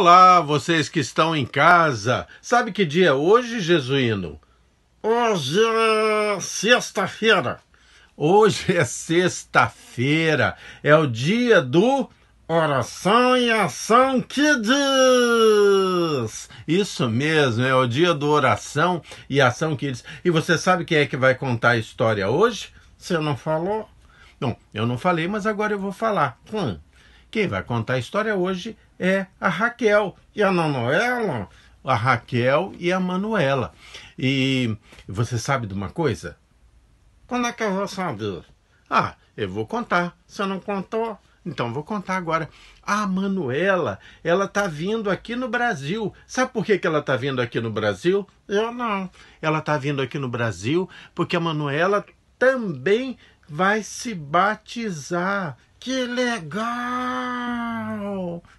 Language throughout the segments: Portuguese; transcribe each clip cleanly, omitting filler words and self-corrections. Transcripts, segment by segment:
Olá, vocês que estão em casa. Sabe que dia é hoje, Jesuíno? Hoje é sexta-feira. Hoje é sexta-feira. É o dia do Oração e Ação Kids. Isso mesmo, é o dia do Oração e Ação Kids. E você sabe quem é que vai contar a história hoje? Você não falou? Não, eu não falei, mas agora eu vou falar. Quem vai contar a história hoje é a Raquel e a Manuela. A Raquel e a Manuela. E você sabe de uma coisa? Quando é que eu vou saber? Eu vou contar. Você não contou? Então vou contar agora. A Manuela, ela tá vindo aqui no Brasil. Sabe por que ela tá vindo aqui no Brasil? Eu não. Ela tá vindo aqui no Brasil porque a Manuela também vai se batizar. Que legal!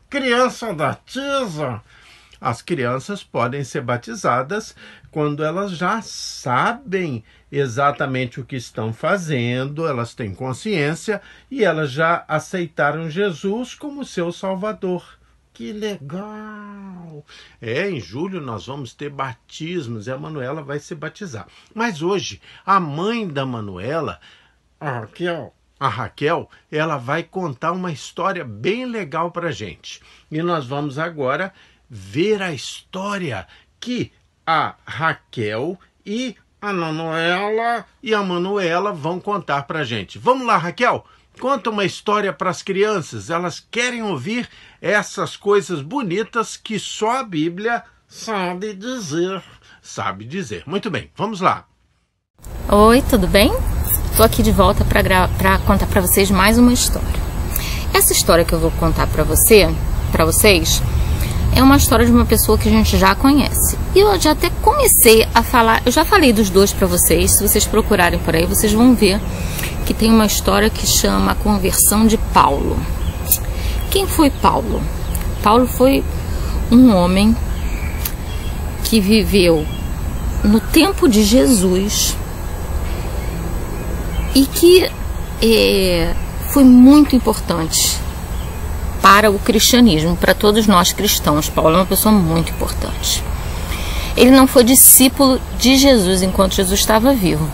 Criança batiza? As crianças podem ser batizadas quando elas já sabem exatamente o que estão fazendo, elas têm consciência e elas já aceitaram Jesus como seu Salvador. Que legal! Em julho nós vamos ter batismos e a Manuela vai se batizar. Mas hoje, a mãe da Manuela, a Raquel, ela vai contar uma história bem legal para a gente. E nós vamos agora ver a história que a Raquel e a Manuela vão contar para a gente. Vamos lá, Raquel? Conta uma história para as crianças. Elas querem ouvir essas coisas bonitas que só a Bíblia sabe dizer. Muito bem, vamos lá. Oi, tudo bem? Estou aqui de volta para contar para vocês mais uma história. Essa história que eu vou contar para vocês, é uma história de uma pessoa que a gente já conhece. E eu já até comecei a falar, eu já falei dos dois para vocês. Se vocês procurarem por aí, vocês vão ver que tem uma história que chama A Conversão de Paulo. Quem foi Paulo? Paulo foi um homem que viveu no tempo de Jesus e que foi muito importante para o cristianismo, para todos nós cristãos. Paulo é uma pessoa muito importante. Ele não foi discípulo de Jesus enquanto Jesus estava vivo,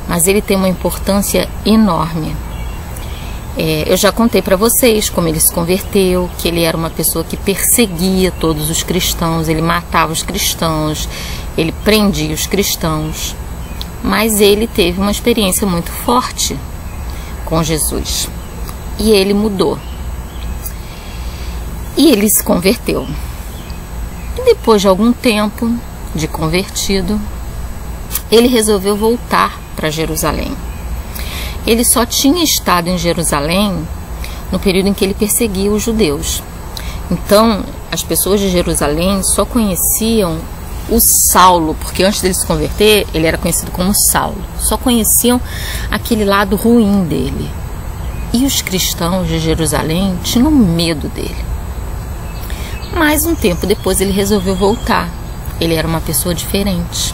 mas ele tem uma importância enorme. Eu já contei para vocês como ele se converteu, que ele era uma pessoa que perseguia todos os cristãos, ele matava os cristãos, ele prendia os cristãos, mas ele teve uma experiência muito forte com Jesus e ele mudou. E ele se converteu. E depois de algum tempo de convertido, ele resolveu voltar para Jerusalém. Ele só tinha estado em Jerusalém no período em que ele perseguia os judeus. Então, as pessoas de Jerusalém só conheciam o Saulo, porque antes dele se converter, ele era conhecido como Saulo. Só conheciam aquele lado ruim dele. E os cristãos de Jerusalém tinham medo dele. Mas um tempo depois ele resolveu voltar. Ele era uma pessoa diferente.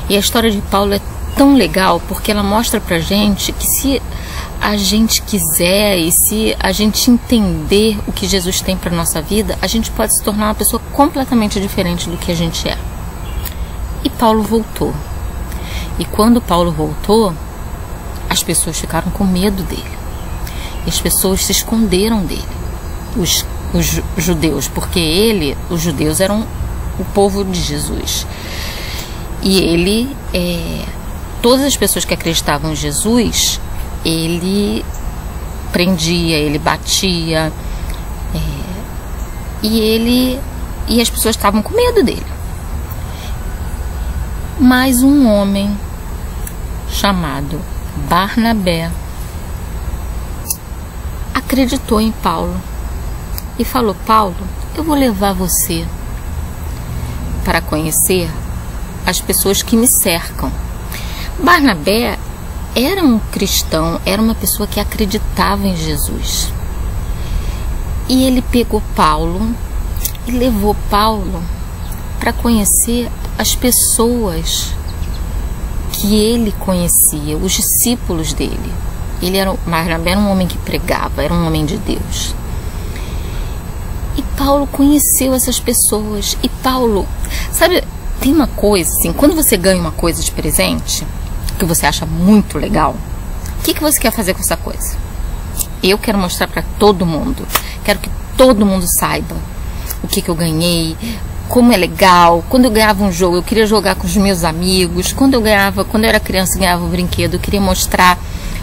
E a história de Paulo é tão legal porque ela mostra pra gente que se a gente quiser e se a gente entender o que Jesus tem para nossa vida, a gente pode se tornar uma pessoa completamente diferente do que a gente é. E Paulo voltou. E quando Paulo voltou, as pessoas ficaram com medo dele. E as pessoas se esconderam dele. Os judeus, porque os judeus eram o povo de Jesus. E ele, todas as pessoas que acreditavam em Jesus, ele prendia, ele batia, e as pessoas estavam com medo dele. Mas um homem chamado Barnabé acreditou em Paulo e falou: Paulo, eu vou levar você para conhecer as pessoas que me cercam. Barnabé era um cristão, era uma pessoa que acreditava em Jesus. E ele pegou Paulo e levou Paulo para conhecer as pessoas que ele conhecia, os discípulos dele. Barnabé era um homem que pregava, era um homem de Deus. Paulo conheceu essas pessoas. E Paulo, sabe, tem uma coisa assim, quando você ganha uma coisa de presente, que você acha muito legal, o que você quer fazer com essa coisa? Eu quero mostrar para todo mundo. Quero que todo mundo saiba o que eu ganhei, como é legal. Quando eu ganhava um jogo, eu queria jogar com os meus amigos. Quando eu era criança e ganhava um brinquedo, eu queria mostrar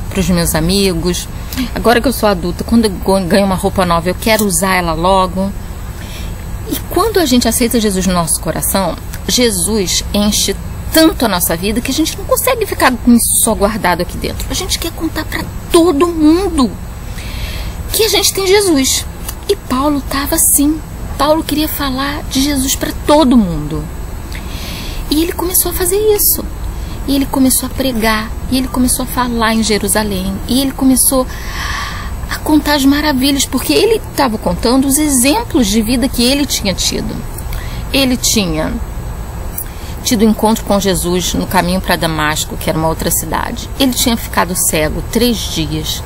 para os meus amigos. Agora que eu sou adulta, quando eu ganho uma roupa nova, eu quero usar ela logo. E quando a gente aceita Jesus no nosso coração, Jesus enche tanto a nossa vida que a gente não consegue ficar com isso só guardado aqui dentro. A gente quer contar para todo mundo que a gente tem Jesus. E Paulo estava assim. Paulo queria falar de Jesus para todo mundo. E ele começou a fazer isso. E ele começou a pregar. E ele começou a falar em Jerusalém. E ele começou a contar as maravilhas, porque ele estava contando os exemplos de vida que ele tinha tido. Ele tinha tido encontro com Jesus no caminho para Damasco, que era uma outra cidade. Ele tinha ficado cego 3 dias.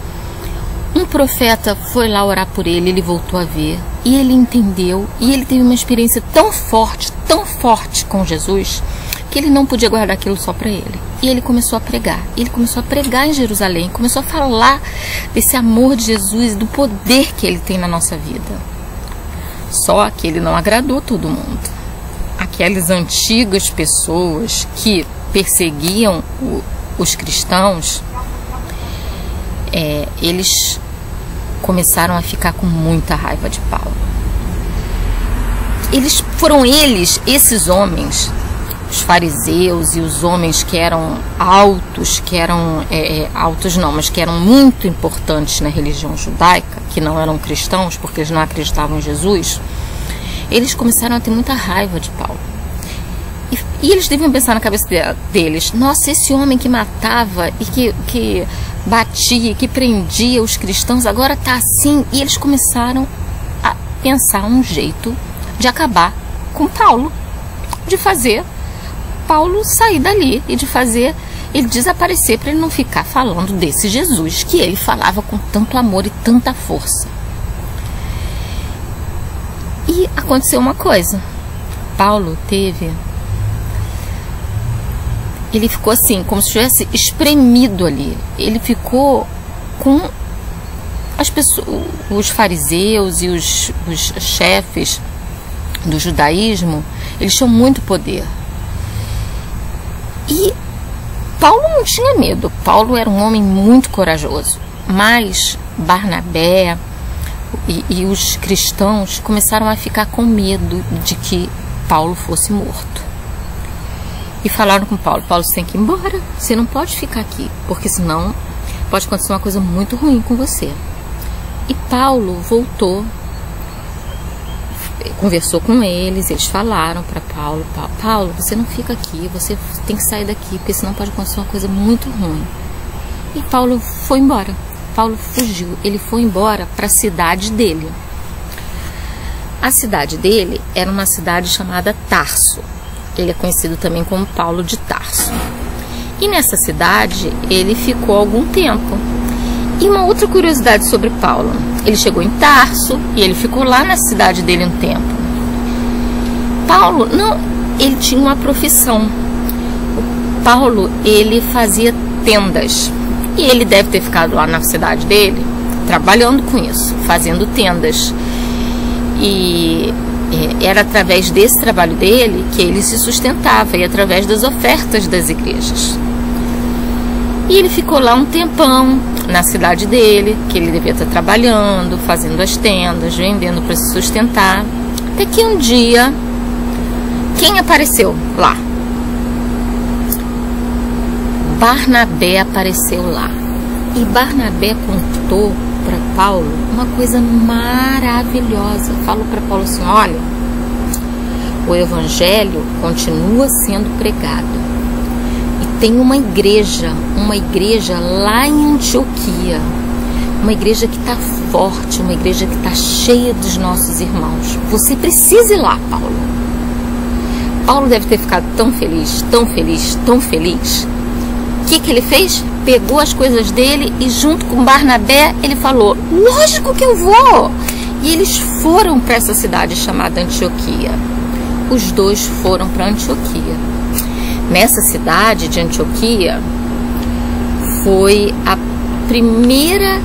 Um profeta foi lá orar por ele, ele voltou a ver, e ele entendeu, e ele teve uma experiência tão forte com Jesus, que ele não podia guardar aquilo só para ele. E ele começou a pregar. Ele começou a pregar em Jerusalém, começou a falar desse amor de Jesus, do poder que ele tem na nossa vida. Só que ele não agradou todo mundo. Aquelas antigas pessoas que perseguiam os cristãos, eles começaram a ficar com muita raiva de Paulo. Esses homens, os fariseus e os homens que eram altos, mas que eram muito importantes na religião judaica, que não eram cristãos porque eles não acreditavam em Jesus, eles começaram a ter muita raiva de Paulo. E eles deviam pensar na cabeça deles: nossa, esse homem que matava e que batia, que prendia os cristãos, agora está assim. E eles começaram a pensar um jeito de acabar com Paulo, de fazer Paulo sair dali e de fazer ele desaparecer, para ele não ficar falando desse Jesus que ele falava com tanto amor e tanta força. E aconteceu uma coisa. Paulo ele ficou assim, como se tivesse espremido ali. Ele ficou com as pessoas, os fariseus e os chefes do judaísmo. Eles tinham muito poder. E Paulo não tinha medo. Paulo era um homem muito corajoso. Mas Barnabé e os cristãos começaram a ficar com medo de que Paulo fosse morto. E falaram com Paulo: Paulo, você tem que ir embora, você não pode ficar aqui, porque senão pode acontecer uma coisa muito ruim com você. E Paulo voltou, conversou com eles falaram para Paulo: Paulo, você não fica aqui, você tem que sair daqui, porque senão pode acontecer uma coisa muito ruim. E Paulo foi embora. Paulo fugiu, ele foi embora para a cidade dele. A cidade dele era uma cidade chamada Tarso. Ele é conhecido também como Paulo de Tarso. E nessa cidade ele ficou algum tempo. E uma outra curiosidade sobre Paulo: ele chegou em Tarso e ele ficou lá na cidade dele um tempo. Paulo, ele tinha uma profissão. Paulo, ele fazia tendas. E ele deve ter ficado lá na cidade dele, trabalhando com isso, fazendo tendas. E era através desse trabalho dele que ele se sustentava, e através das ofertas das igrejas. E ele ficou lá um tempão, na cidade dele, que ele devia estar trabalhando, fazendo as tendas, vendendo para se sustentar. Até que um dia, quem apareceu lá? Barnabé apareceu lá. E Barnabé contou para Paulo uma coisa maravilhosa. Falou para Paulo assim: olha, o evangelho continua sendo pregado. E tem uma igreja lá em Antioquia, uma igreja que está forte, uma igreja que está cheia dos nossos irmãos. Você precisa ir lá, Paulo. Paulo deve ter ficado tão feliz, tão feliz, tão feliz. O que ele fez? Pegou as coisas dele e junto com Barnabé ele falou: lógico que eu vou. E eles foram para essa cidade chamada Antioquia. Os dois foram para Antioquia. Nessa cidade de Antioquia foi a primeira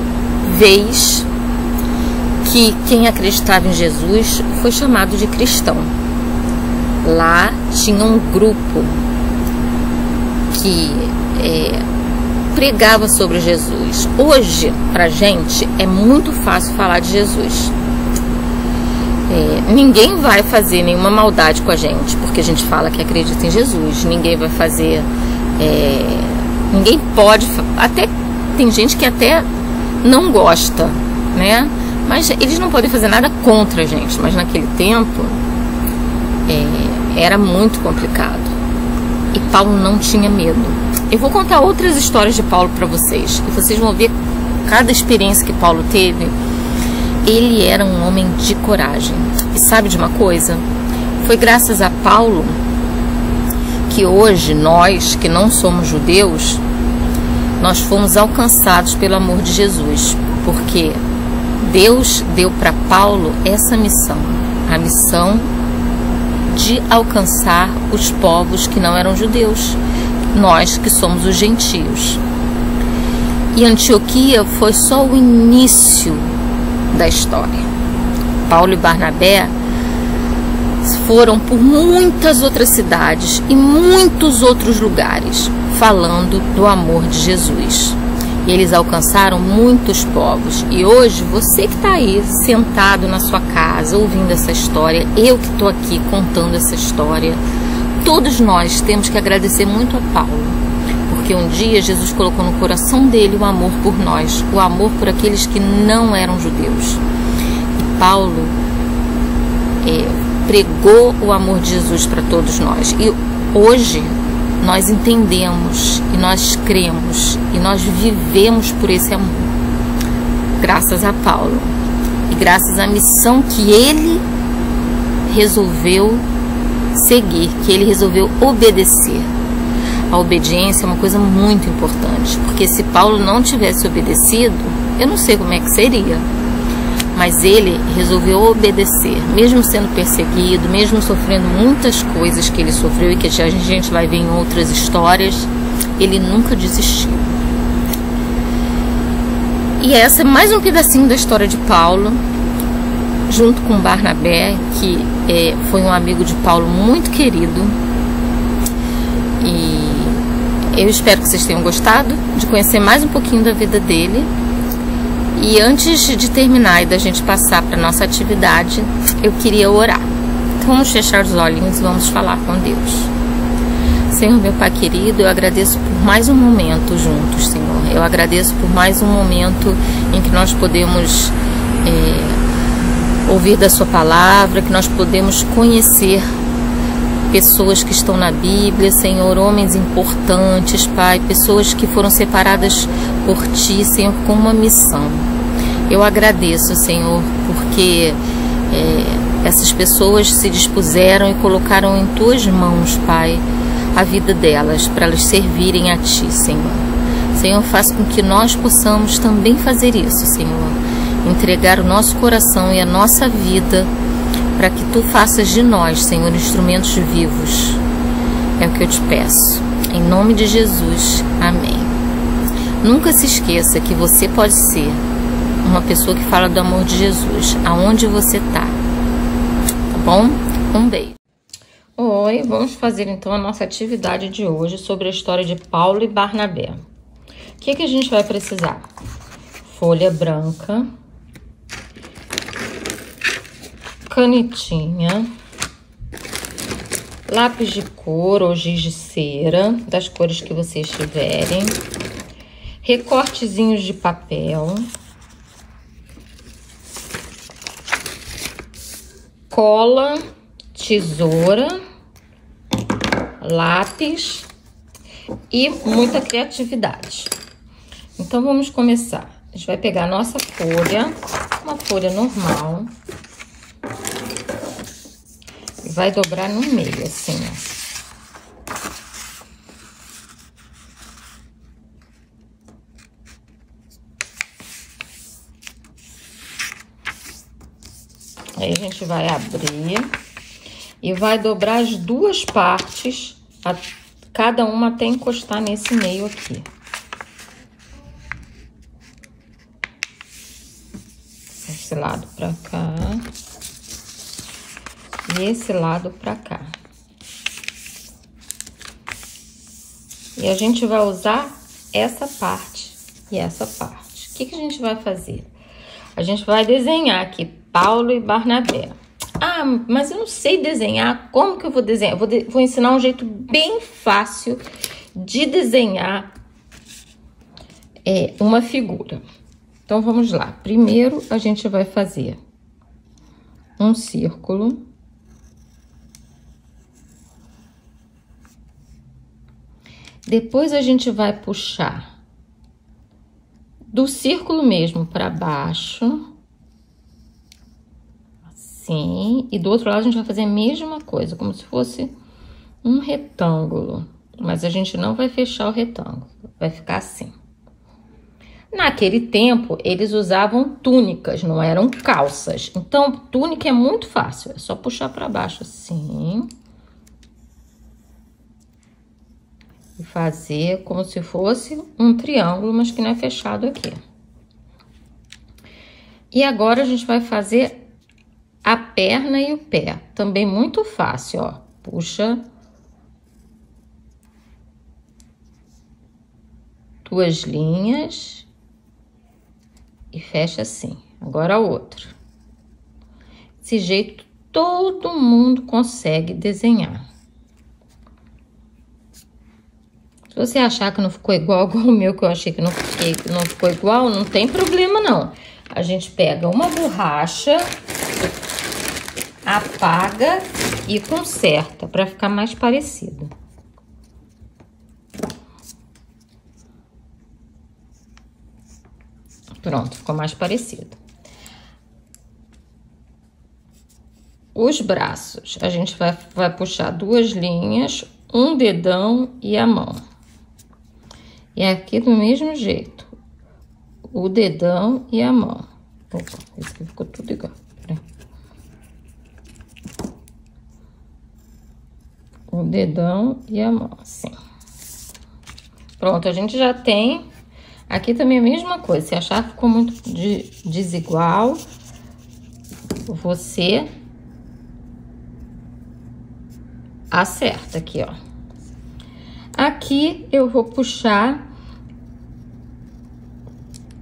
vez que quem acreditava em Jesus foi chamado de cristão. Lá tinha um grupo que pregava sobre Jesus. Hoje, pra gente, é muito fácil falar de Jesus. Ninguém vai fazer nenhuma maldade com a gente, porque a gente fala que acredita em Jesus. Ninguém vai fazer... ninguém pode... Até tem gente que até não gosta, né? Mas eles não podem fazer nada contra a gente. Mas naquele tempo, era muito complicado. E Paulo não tinha medo. Eu vou contar outras histórias de Paulo para vocês. E vocês vão ver cada experiência que Paulo teve. Ele era um homem de coragem. E sabe de uma coisa? Foi graças a Paulo que hoje nós, que não somos judeus, nós fomos alcançados pelo amor de Jesus. Porque Deus deu para Paulo essa missão. A missão de alcançar os povos que não eram judeus. Nós que somos os gentios. E Antioquia foi só o início da história. Paulo e Barnabé foram por muitas outras cidades e muitos outros lugares falando do amor de Jesus. E eles alcançaram muitos povos. E hoje, você que está aí sentado na sua casa ouvindo essa história, eu que estou aqui contando essa história, todos nós temos que agradecer muito a Paulo, porque um dia Jesus colocou no coração dele o amor por nós, o amor por aqueles que não eram judeus. E Paulo pregou o amor de Jesus para todos nós. E hoje nós entendemos e nós cremos e nós vivemos por esse amor, graças a Paulo e graças à missão que ele resolveu seguir, que ele resolveu obedecer. A obediência é uma coisa muito importante, porque se Paulo não tivesse obedecido, eu não sei como é que seria, mas ele resolveu obedecer, mesmo sendo perseguido, mesmo sofrendo muitas coisas que ele sofreu e que a gente vai ver em outras histórias, ele nunca desistiu. E essa é mais um pedacinho da história de Paulo, junto com Barnabé, que foi um amigo de Paulo muito querido. E eu espero que vocês tenham gostado de conhecer mais um pouquinho da vida dele. E antes de terminar e da gente passar para nossa atividade, eu queria orar. Então vamos fechar os olhinhos e vamos falar com Deus. Senhor, meu Pai querido, eu agradeço por mais um momento juntos, Senhor. Eu agradeço por mais um momento em que nós podemos ouvir da Sua palavra, que nós podemos conhecer pessoas que estão na Bíblia, Senhor, homens importantes, Pai, pessoas que foram separadas por Ti, Senhor, com uma missão. Eu agradeço, Senhor, porque essas pessoas se dispuseram e colocaram em Tuas mãos, Pai, a vida delas, para elas servirem a Ti, Senhor. Senhor, faça com que nós possamos também fazer isso, Senhor, entregar o nosso coração e a nossa vida para que Tu faças de nós, Senhor, instrumentos vivos. É o que eu te peço. Em nome de Jesus. Amém. Nunca se esqueça que você pode ser uma pessoa que fala do amor de Jesus, aonde você está. Tá bom? Um beijo. Oi, vamos fazer então a nossa atividade de hoje sobre a história de Paulo e Barnabé. O que a gente vai precisar? Folha branca, canetinha, lápis de cor ou giz de cera, das cores que vocês tiverem, recortezinhos de papel, cola, tesoura, lápis e muita criatividade. Então vamos começar. A gente vai pegar a nossa folha, uma folha normal, e vai dobrar no meio, assim, ó. Aí a gente vai abrir e vai dobrar as duas partes, cada uma até encostar nesse meio aqui. Esse lado pra cá e esse lado pra cá. E a gente vai usar essa parte e essa parte. O que que a gente vai fazer? A gente vai desenhar aqui Paulo e Barnabé. Ah, mas eu não sei desenhar. Como que eu vou desenhar? Vou ensinar um jeito bem fácil de desenhar uma figura. Então, vamos lá. Primeiro, a gente vai fazer um círculo. Depois, a gente vai puxar do círculo mesmo para baixo. Assim. E do outro lado, a gente vai fazer a mesma coisa, como se fosse um retângulo. Mas a gente não vai fechar o retângulo. Vai ficar assim. Naquele tempo, eles usavam túnicas, não eram calças. Então, túnica é muito fácil. É só puxar para baixo assim. E fazer como se fosse um triângulo, mas que não é fechado aqui. E agora, a gente vai fazer a perna e o pé. Também muito fácil, ó. Puxa duas linhas. E fecha assim. Agora outro. Desse jeito, todo mundo consegue desenhar. Se você achar que não ficou igual o meu, que eu achei que não ficou igual, não tem problema, não. A gente pega uma borracha, apaga e conserta, para ficar mais parecido. Pronto, ficou mais parecido. Os braços, a gente vai puxar duas linhas, um dedão e a mão. E aqui do mesmo jeito, o dedão e a mão. Opa, esse aqui ficou tudo igual. O dedão e a mão, assim. Pronto, a gente já tem. Aqui também é a mesma coisa. Se achar que ficou muito desigual, você acerta aqui, ó. Aqui eu vou puxar.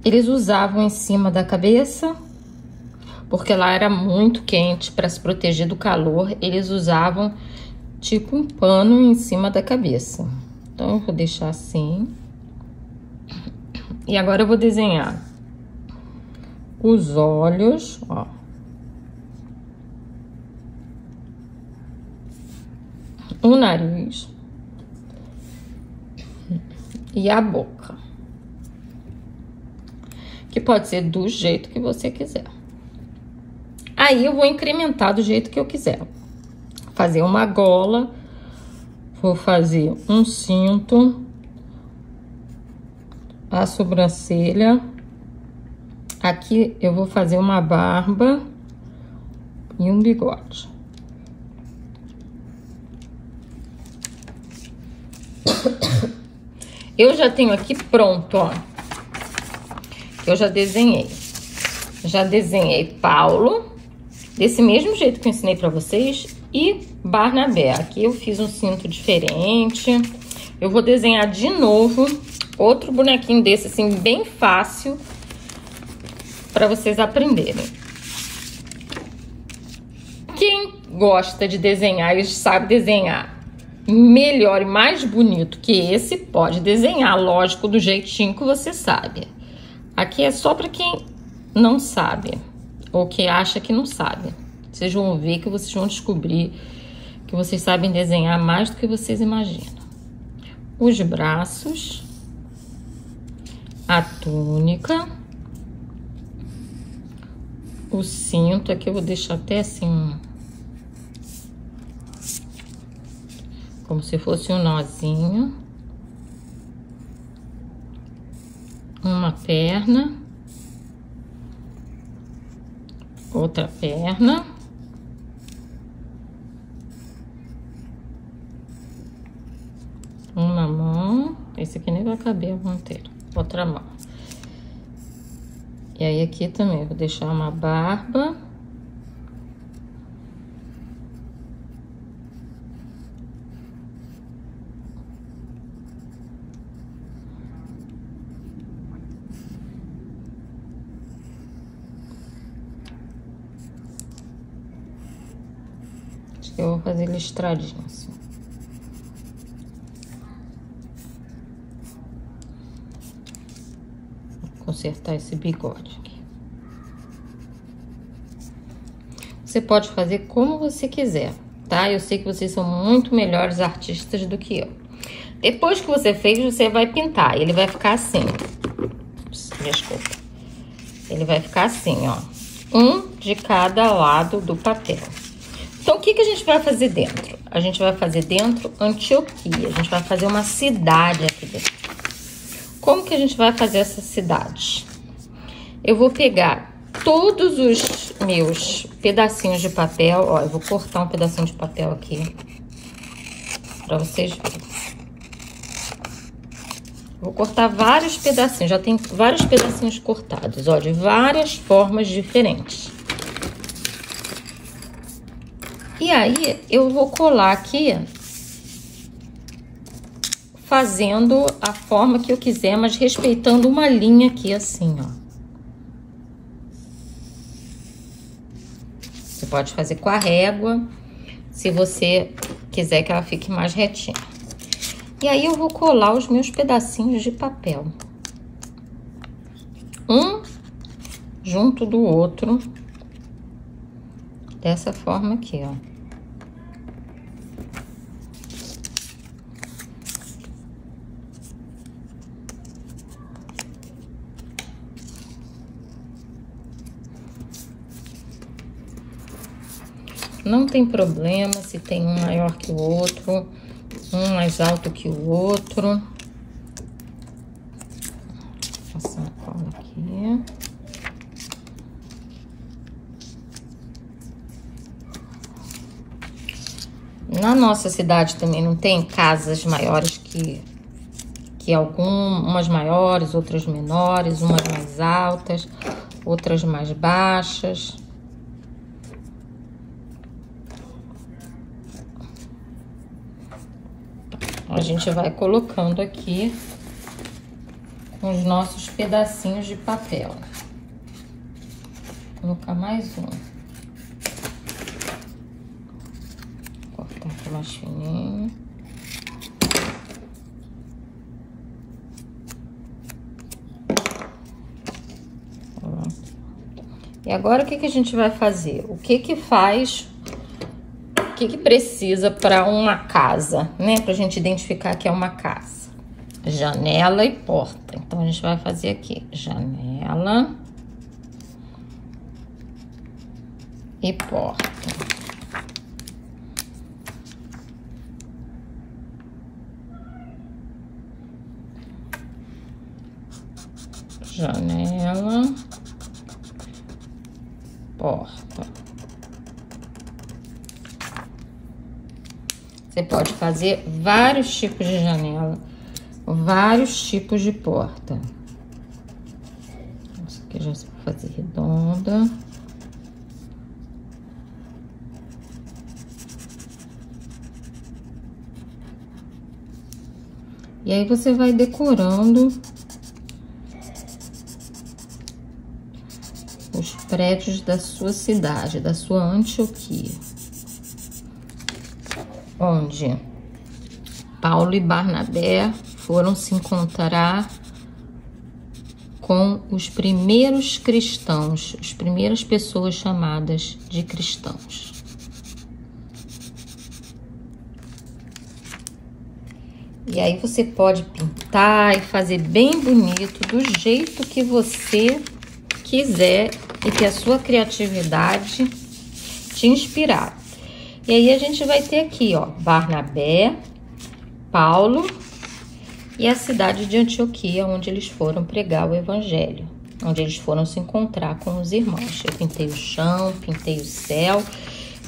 Eles usavam em cima da cabeça, porque lá era muito quente, para se proteger do calor, eles usavam tipo um pano em cima da cabeça. Então, eu vou deixar assim. E agora eu vou desenhar os olhos, ó. O nariz e a boca. Que pode ser do jeito que você quiser. Aí eu vou incrementar do jeito que eu quiser. Fazer uma gola, vou fazer um cinto, a sobrancelha. Aqui eu vou fazer uma barba e um bigode. Eu já tenho aqui pronto, ó. Eu já desenhei. Já desenhei Paulo, desse mesmo jeito que eu ensinei pra vocês, e Barnabé. Aqui eu fiz um cinto diferente. Eu vou desenhar de novo outro bonequinho desse, assim, bem fácil, pra vocês aprenderem. Quem gosta de desenhar e sabe desenhar melhor e mais bonito que esse, pode desenhar, lógico, do jeitinho que você sabe. Aqui é só pra quem não sabe, ou que acha que não sabe. Vocês vão ver que vocês vão descobrir que vocês sabem desenhar mais do que vocês imaginam. Os braços, a túnica, o cinto. Aqui eu vou deixar até assim, como se fosse um nozinho. Uma perna, outra perna. Uma mão. Esse aqui nem vai caber a mão inteira. Outra mão. E aí aqui também eu vou deixar uma barba. Acho que eu vou fazer listradinho assim. Consertar esse bigode aqui. Você pode fazer como você quiser, tá? Eu sei que vocês são muito melhores artistas do que eu. Depois que você fez, você vai pintar. Ele vai ficar assim. Desculpa. Ele vai ficar assim, ó. Um de cada lado do papel. Então, o que a gente vai fazer dentro? A gente vai fazer dentro Antioquia. A gente vai fazer uma cidade aqui dentro. Como que a gente vai fazer essa cidade? Eu vou pegar todos os meus pedacinhos de papel. Ó, eu vou cortar um pedacinho de papel aqui. Pra vocês verem. Vou cortar vários pedacinhos. Já tem vários pedacinhos cortados, ó, de várias formas diferentes. E aí, eu vou colar aqui, fazendo a forma que eu quiser, mas respeitando uma linha aqui assim, ó. Você pode fazer com a régua, se você quiser que ela fique mais retinha. E aí, eu vou colar os meus pedacinhos de papel. Um junto do outro. Dessa forma aqui, ó. Não tem problema se tem um maior que o outro, um mais alto que o outro. Vou passar a cola aqui. Na nossa cidade também não tem casas maiores que algumas maiores, outras menores, umas mais altas, outras mais baixas. A gente vai colocando aqui com os nossos pedacinhos de papel. Vou colocar mais um. Cortar aqui mais fininho. E agora o que a gente vai fazer? O que faz... O que precisa para uma casa, né? Pra gente identificar que é uma casa. Janela e porta. Então, a gente vai fazer aqui. Janela e porta. Janela, porta. Você pode fazer vários tipos de janela, vários tipos de porta. Essa aqui já se pode fazer redonda. E aí você vai decorando os prédios da sua cidade, da sua Antioquia. Onde Paulo e Barnabé foram se encontrar com os primeiros cristãos, as primeiras pessoas chamadas de cristãos. E aí você pode pintar e fazer bem bonito, do jeito que você quiser e que a sua criatividade te inspirar. E aí a gente vai ter aqui, ó, Barnabé, Paulo e a cidade de Antioquia, onde eles foram pregar o evangelho, onde eles foram se encontrar com os irmãos. Eu pintei o chão, pintei o céu,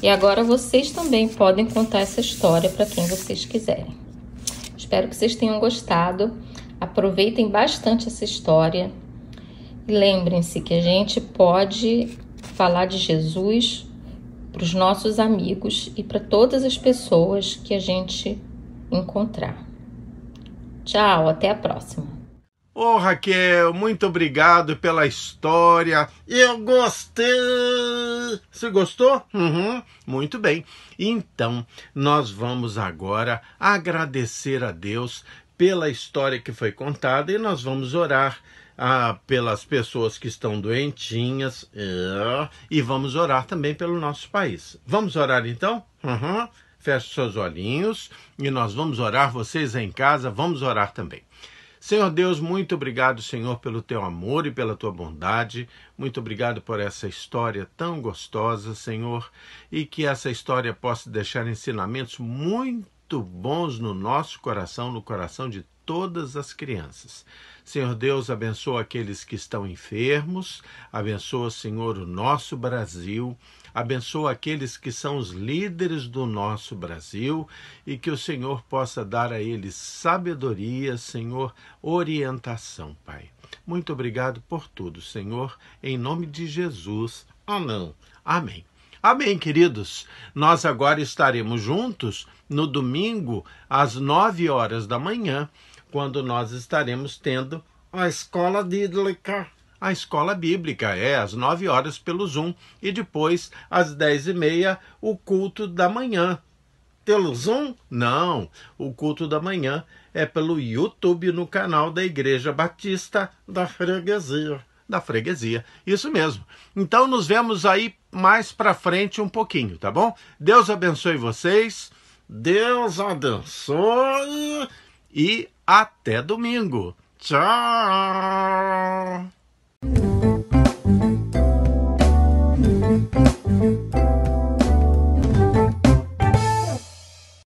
e agora vocês também podem contar essa história para quem vocês quiserem. Espero que vocês tenham gostado. Aproveitem bastante essa história e lembrem-se que a gente pode falar de Jesus para os nossos amigos e para todas as pessoas que a gente encontrar. Tchau, até a próxima. Ô Raquel, muito obrigado pela história. Eu gostei. Você gostou? Muito bem. Então, nós vamos agora agradecer a Deus pela história que foi contada e nós vamos orar pelas pessoas que estão doentinhas e vamos orar também pelo nosso país. Vamos orar então? Feche seus olhinhos e nós vamos orar. Vocês aí em casa, vamos orar também. Senhor Deus, muito obrigado, Senhor, pelo teu amor e pela tua bondade. Muito obrigado por essa história tão gostosa, Senhor, e que essa história possa deixar ensinamentos muito bons no nosso coração, no coração de todas as crianças. Senhor Deus, abençoa aqueles que estão enfermos, abençoa, Senhor, o nosso Brasil, abençoa aqueles que são os líderes do nosso Brasil e que o Senhor possa dar a eles sabedoria, Senhor, orientação, Pai. Muito obrigado por tudo, Senhor, em nome de Jesus. Amém. Amém. Amém, queridos. Nós agora estaremos juntos no domingo às 9 horas da manhã, quando nós estaremos tendo a escola bíblica. A escola bíblica, às 9 horas pelo Zoom. E depois, às 10h30, o culto da manhã. Pelo Zoom? Não, o culto da manhã é pelo YouTube no canal da Igreja Batista da Freguesia. Da Freguesia, isso mesmo. Então, nos vemos aí mais pra frente um pouquinho, tá bom? Deus abençoe vocês. Deus abençoe. E até domingo. Tchau.